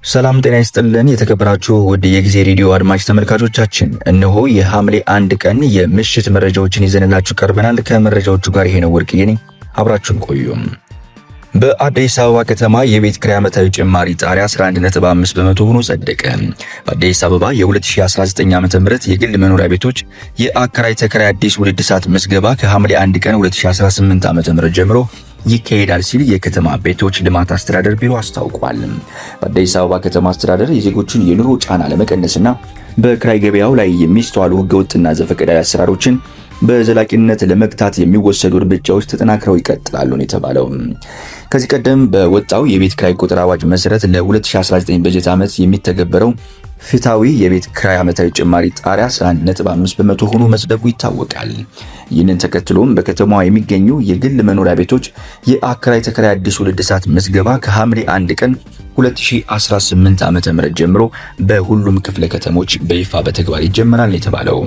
ሰላም ጤና ይስጥልን የተከበራችሁ ወደ የጊዜ ሬዲዮ አድማጭ ተመልካቾቻችን፣ እነሆ የሐምሌ 1 ቀን የምሽት መረጃዎችን ይዘንላችሁ ቀርበናል። ከመረጃዎቹ ጋር ይሄ ነው ወርቅዬ ነኝ። አብራችሁን ቆዩ። በአዲስ አበባ ከተማ የቤት ኪራይ ዓመታዊ ጭማሪ ጣሪያ 11.5 በመቶ ሆኖ ጸደቀ። በአዲስ አበባ የ2019 ዓ.ም የግል መኖሪያ ቤቶች የአከራይ ተከራይ አዲስ ውልድ ሰዓት ምዝገባ ከሐምሌ 1 ቀን 2018 ዓ.ም ጀምሮ ይካሄዳል ሲል የከተማ ቤቶች ልማት አስተዳደር ቢሮ አስታውቋል። በአዲስ አበባ ከተማ አስተዳደር የዜጎችን የኑሮ ጫና ለመቀነስና በክራይ ገበያው ላይ የሚስተዋሉ ህገወጥና ዘፈቀዳዊ አሰራሮችን በዘላቂነት ለመግታት የሚወሰዱ እርምጃዎች ተጠናክረው ይቀጥላሉ ነው የተባለው። ከዚህ ቀደም በወጣው የቤት ክራይ ቁጥር አዋጅ መሰረት ለ2019 በጀት ዓመት የሚተገበረው ፍትሃዊ የቤት ክራይ ዓመታዊ ጭማሪ ጣሪያ 11.5 በመቶ ሆኖ መጽደቁ ይታወቃል። ይህንን ተከትሎም በከተማዋ የሚገኙ የግል መኖሪያ ቤቶች የአከራይ ተከራይ አዲስ ውልድ ሰዓት ምዝገባ ከሐምሌ 1 ቀን 2018 ዓ.ም ጀምሮ በሁሉም ክፍለ ከተሞች በይፋ በተግባር ይጀምራል የተባለው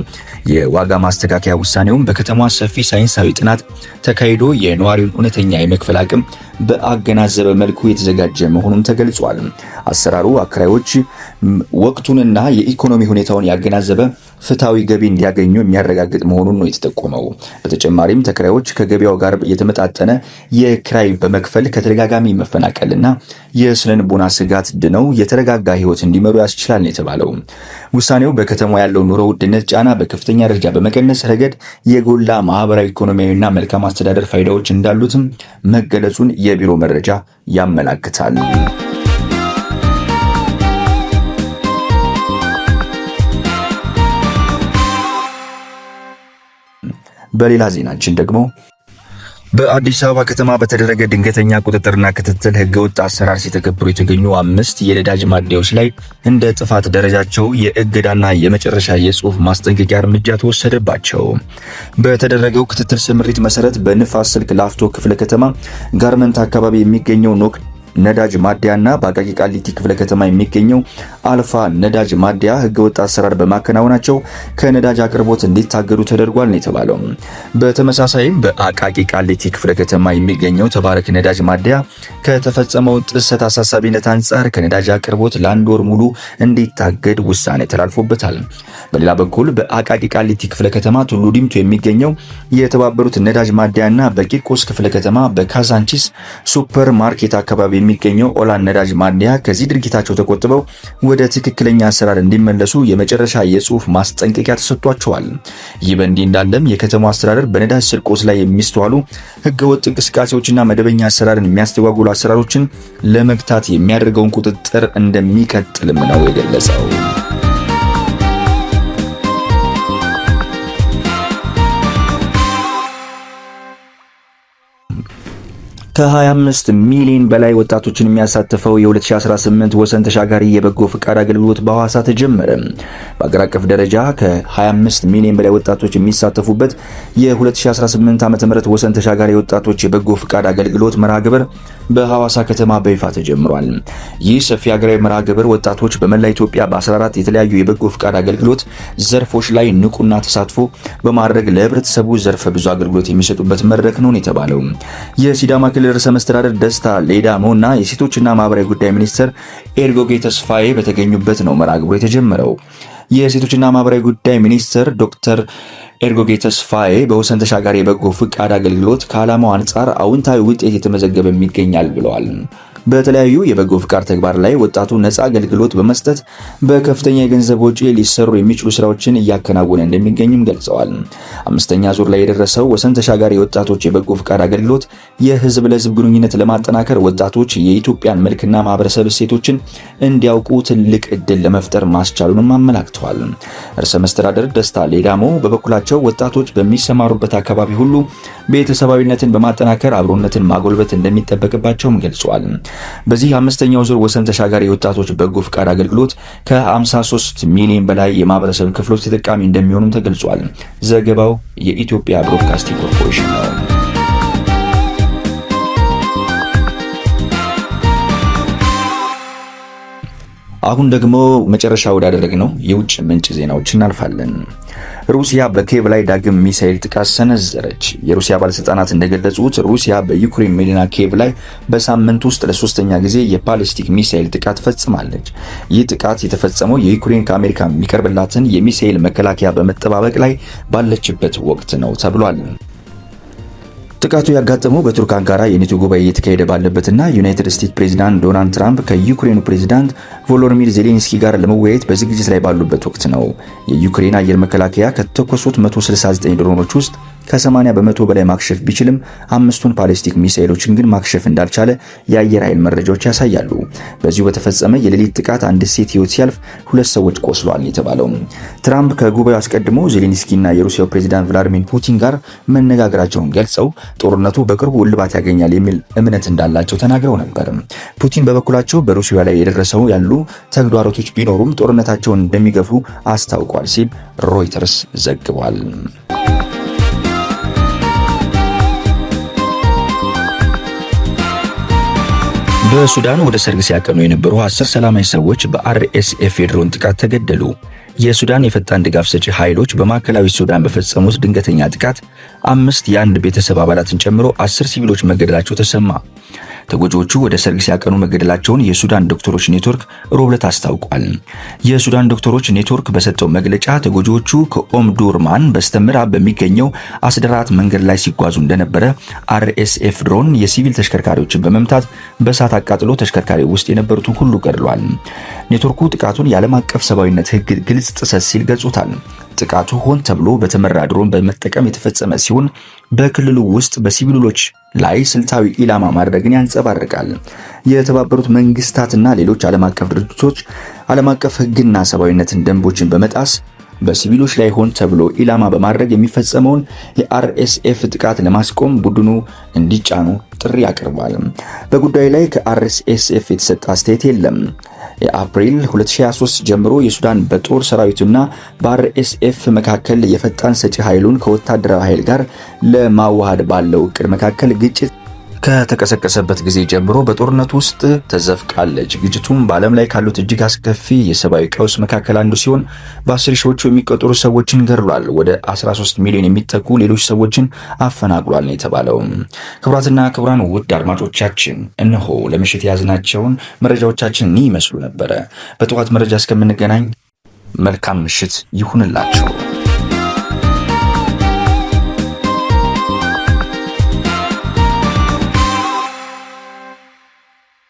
የዋጋ ማስተካከያ ውሳኔውም በከተማዋ ሰፊ ሳይንሳዊ ጥናት ተካሂዶ የነዋሪውን እውነተኛ የመክፈል አቅም በአገናዘበ መልኩ የተዘጋጀ መሆኑን ተገልጿል። አሰራሩ አከራዮች ወቅቱንና የኢኮኖሚ ሁኔታውን ያገናዘበ ፍትሃዊ ገቢ እንዲያገኙ የሚያረጋግጥ መሆኑን ነው የተጠቆመው። በተጨማሪም ተከራዮች ከገበያው ጋር የተመጣጠነ የክራይ በመክፈል ከተደጋጋሚ መፈናቀልና የስነልቦና ስጋት ድነው የተረጋጋ ህይወት እንዲመሩ ያስችላል ነው የተባለው። ውሳኔው በከተማው ያለው ኑሮ ውድነት ጫና በከፍተኛ ደረጃ በመቀነስ ረገድ የጎላ ማህበራዊ፣ ኢኮኖሚያዊና መልካም አስተዳደር ፋይዳዎች እንዳሉትም መገለጹን የቢሮ መረጃ ያመላክታል። በሌላ ዜናችን ደግሞ በአዲስ አበባ ከተማ በተደረገ ድንገተኛ ቁጥጥርና ክትትል ህገወጥ አሰራር ሲተገብሩ የተገኙ 5 የነዳጅ ማደያዎች ላይ እንደ ጥፋት ደረጃቸው የእገዳና የመጨረሻ የጽሁፍ ማስጠንቀቂያ እርምጃ ተወሰደባቸው። በተደረገው ክትትል ስምሪት መሰረት በንፋስ ስልክ ላፍቶ ክፍለ ከተማ ጋርመንት አካባቢ የሚገኘው ኖክ ነዳጅ ማደያና በአቃቂ ቃሊቲ ክፍለ ከተማ የሚገኘው አልፋ ነዳጅ ማደያ ህገወጥ አሰራር በማከናወናቸው ከነዳጅ አቅርቦት እንዲታገዱ ተደርጓል ነው የተባለው። በተመሳሳይም በአቃቂ ቃሊቲ ክፍለ ከተማ የሚገኘው ተባረክ ነዳጅ ማደያ ከተፈጸመው ጥሰት አሳሳቢነት አንጻር ከነዳጅ አቅርቦት ለ1 ወር ሙሉ እንዲታገድ ውሳኔ ተላልፎበታል። በሌላ በኩል በአቃቂ ቃሊቲ ክፍለ ከተማ ቱሉ ዲምቱ የሚገኘው የተባበሩት ነዳጅ ማደያና በቂርቆስ ክፍለ ከተማ በካዛንቺስ ሱፐር ማርኬት አካባቢ የሚገኘው ኦላን ነዳጅ ማደያ ከዚህ ድርጊታቸው ተቆጥበው ወደ ትክክለኛ አሰራር እንዲመለሱ የመጨረሻ የጽሁፍ ማስጠንቀቂያ ተሰጥቷቸዋል። ይህ በእንዲህ እንዳለም የከተማው አስተዳደር በነዳጅ ስርቆት ላይ የሚስተዋሉ ህገወጥ እንቅስቃሴዎችና መደበኛ አሰራርን የሚያስተጓጉሉ አሰራሮችን ለመግታት የሚያደርገውን ቁጥጥር እንደሚቀጥልም ነው የገለጸው። ከ25 ሚሊዮን በላይ ወጣቶችን የሚያሳትፈው የ2018 ወሰን ተሻጋሪ የበጎ ፍቃድ አገልግሎት በሐዋሳ ተጀመረ። በአገር አቀፍ ደረጃ ከ25 ሚሊዮን በላይ ወጣቶች የሚሳተፉበት የ2018 ዓ.ም ወሰን ተሻጋሪ ወጣቶች የበጎ ፍቃድ አገልግሎት መርሃ ግብር በሐዋሳ ከተማ በይፋ ተጀምሯል። ይህ ሰፊ ሀገራዊ መርሃ ግብር ወጣቶች በመላ ኢትዮጵያ በ14 የተለያዩ የበጎ ፍቃድ አገልግሎት ዘርፎች ላይ ንቁና ተሳትፎ በማድረግ ለህብረተሰቡ ዘርፈ ብዙ አገልግሎት የሚሰጡበት መድረክ ነው የተባለው። የሲዳማ ክልል ርዕሰ መስተዳድር ደስታ ሌዳሞ እና የሴቶችና ማህበራዊ ጉዳይ ሚኒስትር ኤርጎጌ ተስፋዬ በተገኙበት ነው መርሃ ግብሩ የተጀመረው። የሴቶችና ማህበራዊ ጉዳይ ሚኒስትር ዶክተር ኤርጎጌ ተስፋዬ በወሰን ተሻጋሪ የበጎ ፍቃድ አገልግሎት ከዓላማው አንጻር አዎንታዊ ውጤት የተመዘገበ ይገኛል ብለዋል። በተለያዩ የበጎ ፍቃድ ተግባር ላይ ወጣቱ ነፃ አገልግሎት በመስጠት በከፍተኛ የገንዘብ ወጪ ሊሰሩ የሚችሉ ስራዎችን እያከናወነ እንደሚገኝም ገልጸዋል። 5ኛ ዙር ላይ የደረሰው ወሰን ተሻጋሪ ወጣቶች የበጎ ፍቃድ አገልግሎት የህዝብ ለህዝብ ግንኙነት ለማጠናከር ወጣቶች የኢትዮጵያን መልክና ማህበረሰብ እሴቶችን እንዲያውቁ ትልቅ እድል ለመፍጠር ማስቻሉንም አመላክተዋል። ርዕሰ መስተዳድር ደስታ ሌዳሞ በበኩላቸው ወጣቶች በሚሰማሩበት አካባቢ ሁሉ ቤተሰባዊነትን በማጠናከር አብሮነትን ማጎልበት እንደሚጠበቅባቸውም ገልጸዋል። በዚህ 5ኛው ዙር ወሰን ተሻጋሪ የወጣቶች በጎ ፍቃድ አገልግሎት ከ53 ሚሊዮን በላይ የማህበረሰብ ክፍሎች ተጠቃሚ እንደሚሆኑም ተገልጿል። ዘገባው የኢትዮጵያ ብሮድካስቲንግ ኮርፖሬሽን ነው። አሁን ደግሞ መጨረሻ ወዳደረግነው የውጭ ምንጭ ዜናዎች እናልፋለን። ሩሲያ በኪየቭ ላይ ዳግም ሚሳኤል ጥቃት ሰነዘረች። የሩሲያ ባለስልጣናት እንደገለጹት ሩሲያ በዩክሬን መዲና ኪየቭ ላይ በሳምንት ውስጥ ለሶስተኛ ጊዜ የባሊስቲክ ሚሳኤል ጥቃት ፈጽማለች። ይህ ጥቃት የተፈጸመው የዩክሬን ከአሜሪካ የሚቀርብላትን የሚሳኤል መከላከያ በመጠባበቅ ላይ ባለችበት ወቅት ነው ተብሏል። ጥቃቱ ያጋጠመው በቱርክ አንካራ የኔቶ ጉባኤ እየተካሄደ ባለበትና ዩናይትድ ስቴትስ ፕሬዝዳንት ዶናልድ ትራምፕ ከዩክሬኑ ፕሬዝዳንት ቮሎዲሚር ዜሌንስኪ ጋር ለመወያየት በዝግጅት ላይ ባሉበት ወቅት ነው። የዩክሬን አየር መከላከያ ከተኮሱት 169 ድሮኖች ውስጥ ከ80 በመቶ በላይ ማክሸፍ ቢችልም 5ቱን ባሊስቲክ ሚሳኤሎችን ግን ማክሸፍ እንዳልቻለ የአየር ኃይል መረጃዎች ያሳያሉ። በዚሁ በተፈጸመ የሌሊት ጥቃት አንድ ሴት ህይወት ሲያልፍ 2 ሰዎች ቆስሏል የተባለው ትራምፕ ከጉባኤው አስቀድሞ ዜሌንስኪና የሩሲያው ፕሬዝዳንት ቭላዲሚር ፑቲን ጋር መነጋገራቸውን ገልጸው ጦርነቱ በቅርቡ እልባት ያገኛል የሚል እምነት እንዳላቸው ተናግረው ነበር። ፑቲን በበኩላቸው በሩሲያ ላይ የደረሰው ያሉ ተግዳሮቶች ቢኖሩም ጦርነታቸውን እንደሚገፉ አስታውቋል ሲል ሮይተርስ ዘግቧል። በሱዳን ወደ ሰርግ ሲያቀኑ የነበሩ 10 ሰላማዊ ሰዎች በአርኤስኤፍ የድሮን ጥቃት ተገደሉ። የሱዳን የፈጣን ድጋፍ ሰጪ ኃይሎች በማዕከላዊ ሱዳን በፈጸሙት ድንገተኛ ጥቃት 5 የአንድ ቤተሰብ አባላትን ጨምሮ 10 ሲቪሎች መገደላቸው ተሰማ። ተጎጂዎቹ ወደ ሰርግ ሲያቀኑ መገደላቸውን የሱዳን ዶክተሮች ኔትወርክ ሮብለት አስታውቋል። የሱዳን ዶክተሮች ኔትወርክ በሰጠው መግለጫ ተጎጂዎቹ ከኦምዱርማን በስተምዕራብ በሚገኘው አስደራት መንገድ ላይ ሲጓዙ እንደነበረ አርኤስኤፍ ድሮን የሲቪል ተሽከርካሪዎችን በመምታት በእሳት አቃጥሎ ተሽከርካሪ ውስጥ የነበሩትን ሁሉ ገድሏል። ኔትወርኩ ጥቃቱን የዓለም አቀፍ ሰብአዊነት ሕግ ግልጽ ጥሰት ሲል ገልጾታል። ጥቃቱ ሆን ተብሎ በተመራ ድሮን በመጠቀም የተፈጸመ ሲሆን በክልሉ ውስጥ በሲቪሎች ላይ ስልታዊ ኢላማ ማድረግን ያንጸባርቃል። የተባበሩት መንግስታትና ሌሎች ዓለም አቀፍ ድርጅቶች ዓለም አቀፍ ሕግና ሰብአዊነትን ደንቦችን በመጣስ በሲቪሎች ላይ ሆን ተብሎ ኢላማ በማድረግ የሚፈጸመውን የአርኤስኤፍ ጥቃት ለማስቆም ቡድኑ እንዲጫኑ ጥሪ አቅርቧል። በጉዳዩ ላይ ከአርኤስኤፍ የተሰጠ አስተያየት የለም። የአፕሪል 2023 ጀምሮ የሱዳን በጦር ሰራዊቱና በአርኤስኤፍ መካከል የፈጣን ሰጪ ኃይሉን ከወታደራዊ ኃይል ጋር ለማዋሃድ ባለው እቅድ መካከል ግጭት ከተቀሰቀሰበት ጊዜ ጀምሮ በጦርነት ውስጥ ተዘፍቃለች። ግጭቱም በዓለም ላይ ካሉት እጅግ አስከፊ የሰብአዊ ቀውስ መካከል አንዱ ሲሆን በ10 ሺዎች የሚቆጠሩ ሰዎችን ገድሏል። ወደ 13 ሚሊዮን የሚጠጉ ሌሎች ሰዎችን አፈናቅሏል ነው የተባለው። ክቡራትና ክቡራን ውድ አድማጮቻችን እነሆ ለምሽት የያዝናቸውን መረጃዎቻችን ይመስሉ ነበረ። በጠዋት መረጃ እስከምንገናኝ መልካም ምሽት ይሁንላችሁ።